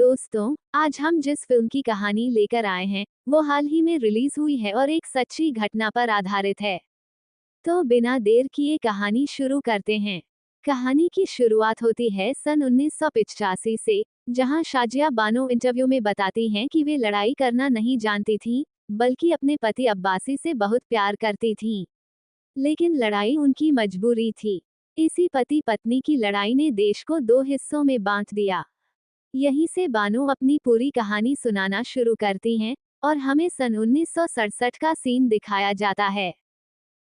दोस्तों, आज हम जिस फिल्म की कहानी लेकर आए हैं, वो हाल ही में रिलीज हुई है और एक सच्ची घटना पर आधारित है। तो बिना देर किए कहानी शुरू करते हैं। कहानी की शुरुआत होती है सन 1985 से, जहां शाजिया बानो इंटरव्यू में बताती हैं कि वे लड़ाई करना नहीं जानती थीं, बल्कि अपने पति अब्बासी से बहुत प्यार करती थीं। लेकिन लड़ाई उनकी मजबूरी थी। इसी पति पत्नी की लड़ाई ने देश को दो हिस्सों में बांट दिया। यहीं से बानो अपनी पूरी कहानी सुनाना शुरू करती हैं और हमें सन 1967 का सीन दिखाया जाता है।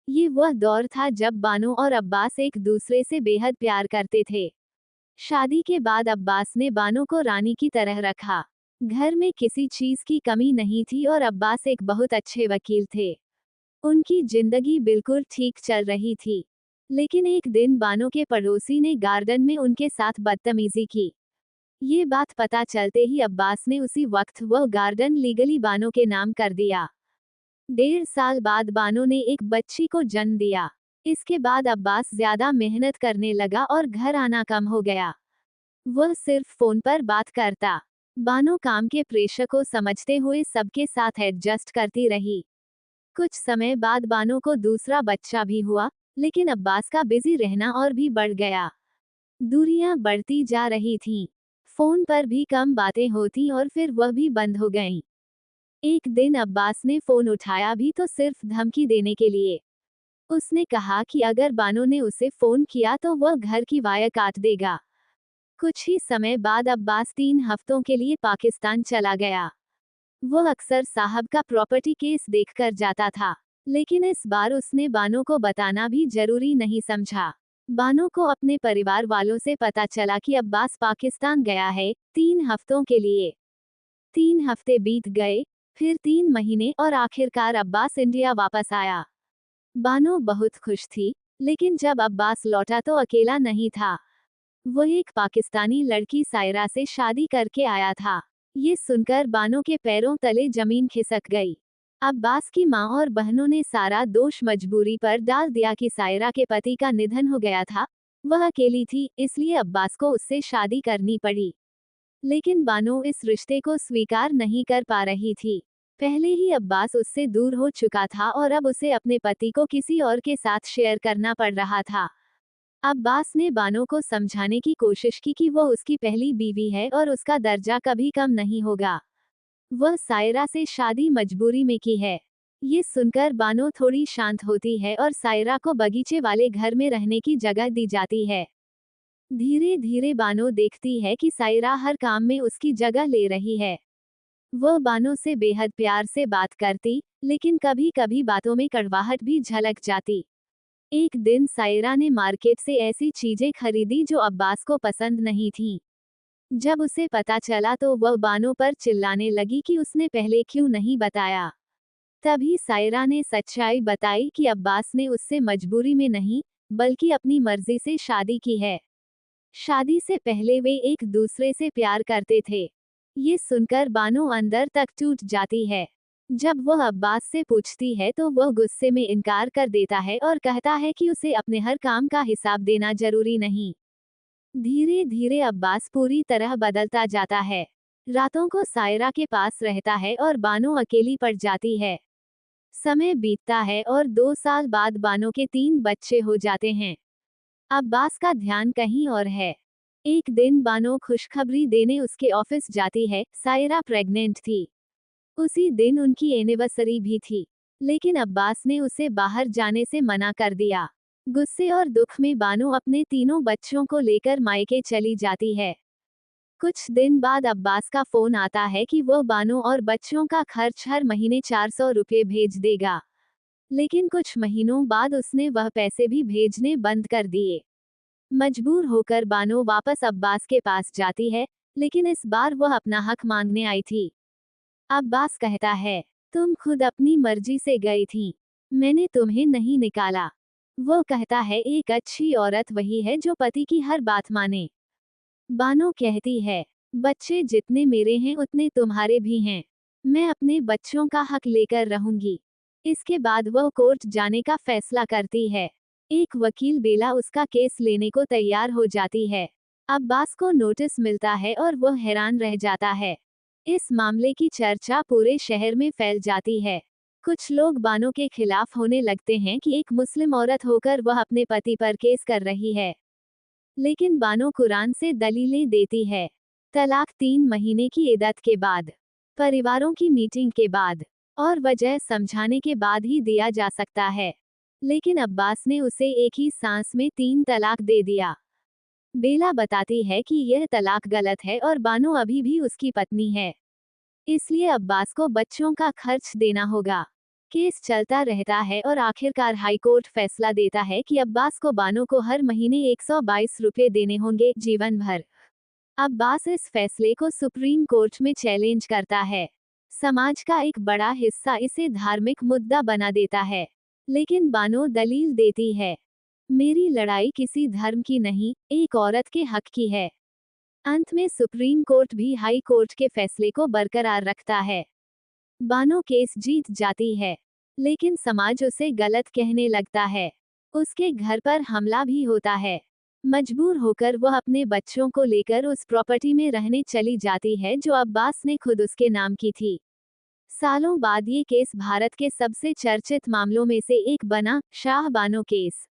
ये वह दौर था जब बानो और अब्बास एक दूसरे से बेहद प्यार करते थे। शादी के बाद अब्बास ने बानो को रानी की तरह रखा। घर में किसी चीज की कमी नहीं थी और अब्बास एक बहुत अच्छे वकील थे। उनकी जिंदगी बिल्कुल ठीक चल रही थी। लेकिन एक दिन बानो के पड़ोसी ने गार्डन में उनके साथ बदतमीजी की। ये बात पता चलते ही अब्बास ने उसी वक्त वह गार्डन लीगली बानो के नाम कर दिया। 1.5 साल बाद बानो ने एक बच्ची को जन्म दिया। इसके बाद अब्बास ज्यादा मेहनत करने लगा और घर आना कम हो गया। वह सिर्फ फोन पर बात करता। बानो काम के प्रेशर को समझते हुए सबके साथ एडजस्ट करती रही। कुछ समय बाद बानो को दूसरा बच्चा भी हुआ, लेकिन अब्बास का बिजी रहना और भी बढ़ गया। दूरियां बढ़ती जा रही थीं। फोन पर भी कम बातें होती और फिर वह भी बंद हो गईं। एक दिन अब्बास ने फोन उठाया भी तो सिर्फ धमकी देने के लिए। उसने कहा कि अगर बानो ने उसे फोन किया तो वह घर की वायर काट देगा। कुछ ही समय बाद अब्बास 3 हफ्तों के लिए पाकिस्तान चला गया। वह अक्सर साहब का प्रॉपर्टी केस देखकर जाता था, लेकिन इस बार उसने बानो को बताना भी जरूरी नहीं समझा। बानो को अपने परिवार वालों से पता चला कि अब्बास पाकिस्तान गया है, 3 हफ्तों के लिए। 3 हफ्ते बीत गए, फिर 3 महीने और आखिरकार अब्बास इंडिया वापस आया। बानो बहुत खुश थी, लेकिन जब अब्बास लौटा तो अकेला नहीं था। वह एक पाकिस्तानी लड़की सायरा से शादी करके आया था। ये सुनकर बानो के पैरों तले जमीन खिसक गई। अब्बास की माँ और बहनों ने सारा दोष मजबूरी पर डाल दिया कि सायरा के पति का निधन हो गया था। वह अकेली थी, इसलिए अब्बास को उससे शादी करनी पड़ी। लेकिन बानो इस रिश्ते को स्वीकार नहीं कर पा रही थी। पहले ही अब्बास उससे दूर हो चुका था और अब उसे अपने पति को किसी और के साथ शेयर करना पड़ रहा था। अब्बास ने बानो को समझाने की कोशिश की कि वह उसकी पहली बीवी है और उसका दर्जा कभी कम नहीं होगा। वह सायरा से शादी मजबूरी में की है। ये सुनकर बानो थोड़ी शांत होती है और सायरा को बगीचे वाले घर में रहने की जगह दी जाती है। धीरे धीरे बानो देखती है कि सायरा हर काम में उसकी जगह ले रही है। वह बानो से बेहद प्यार से बात करती, लेकिन कभी कभी बातों में कड़वाहट भी झलक जाती। एक दिन सायरा ने मार्केट से ऐसी चीजें खरीदी जो अब्बास को पसंद नहीं थीं। जब उसे पता चला तो वह बानो पर चिल्लाने लगी कि उसने पहले क्यों नहीं बताया। तभी सायरा ने सच्चाई बताई कि अब्बास ने उससे मजबूरी में नहीं, बल्कि अपनी मर्जी से शादी की है। शादी से पहले वे एक दूसरे से प्यार करते थे। ये सुनकर बानो अंदर तक टूट जाती है। जब वह अब्बास से पूछती है तो वह गुस्से में इनकार कर देता है और कहता है कि उसे अपने हर काम का हिसाब देना जरूरी नहीं। धीरे धीरे अब्बास पूरी तरह बदलता जाता है। रातों को सायरा के पास रहता है और बानो अकेली पड़ जाती है। समय बीतता है और 2 साल बाद बानो के 3 बच्चे हो जाते हैं। अब्बास का ध्यान कहीं और है। एक दिन बानो खुशखबरी देने उसके ऑफिस जाती है, सायरा प्रेग्नेंट थी। उसी दिन उनकी एनिवर्सरी भी थी, लेकिन अब्बास ने उसे बाहर जाने से मना कर दिया। गुस्से और दुख में बानो अपने तीनों बच्चों को लेकर मायके चली जाती है। कुछ दिन बाद अब्बास का फोन आता है कि वह बानो और बच्चों का खर्च हर महीने 400 रुपये भेज देगा। लेकिन कुछ महीनों बाद उसने वह पैसे भी भेजने बंद कर दिए। मजबूर होकर बानो वापस अब्बास के पास जाती है, लेकिन इस बार वह अपना हक मांगने आई थी। अब्बास कहता है, तुम खुद अपनी मर्जी से गई थी, मैंने तुम्हें नहीं निकाला। वो कहता है, एक अच्छी औरत वही है जो पति की हर बात माने। बानो कहती है, बच्चे जितने मेरे हैं उतने तुम्हारे भी हैं। मैं अपने बच्चों का हक लेकर रहूंगी। इसके बाद वह कोर्ट जाने का फैसला करती है। एक वकील बेला उसका केस लेने को तैयार हो जाती है। अब्बास को नोटिस मिलता है और वह हैरान रह जाता है। इस मामले की चर्चा पूरे शहर में फैल जाती है। कुछ लोग बानो के खिलाफ होने लगते हैं कि एक मुस्लिम औरत होकर वह अपने पति पर केस कर रही है। लेकिन बानो कुरान से दलीलें देती है। तलाक 3 महीने की इद्दत के बाद, परिवारों की मीटिंग के बाद और वजह समझाने के बाद ही दिया जा सकता है। लेकिन अब्बास ने उसे एक ही सांस में 3 तलाक दे दिया। बेला बताती है कि यह तलाक गलत है और बानो अभी भी उसकी पत्नी है। इसलिए अब्बास को बच्चों का खर्च देना होगा। केस चलता रहता है और आखिरकार हाईकोर्ट फैसला देता है कि अब्बास को बानो को हर महीने 122 रुपए देने होंगे, जीवन भर। अब्बास इस फैसले को सुप्रीम कोर्ट में चैलेंज करता है। समाज का एक बड़ा हिस्सा इसे धार्मिक मुद्दा बना देता है। लेकिन बानो दलील देती है, मेरी लड़ाई किसी धर्म की नहीं, एक औरत के हक की है। अंत में सुप्रीम कोर्ट भी हाई कोर्ट के फैसले को बरकरार रखता है। बानो केस जीत जाती है, लेकिन समाज उसे गलत कहने लगता है। उसके घर पर हमला भी होता है। मजबूर होकर वह अपने बच्चों को लेकर उस प्रॉपर्टी में रहने चली जाती है जो अब्बास ने खुद उसके नाम की थी। सालों बाद ये केस भारत के सबसे चर्चित मामलों में से एक बना, शाह बानो केस।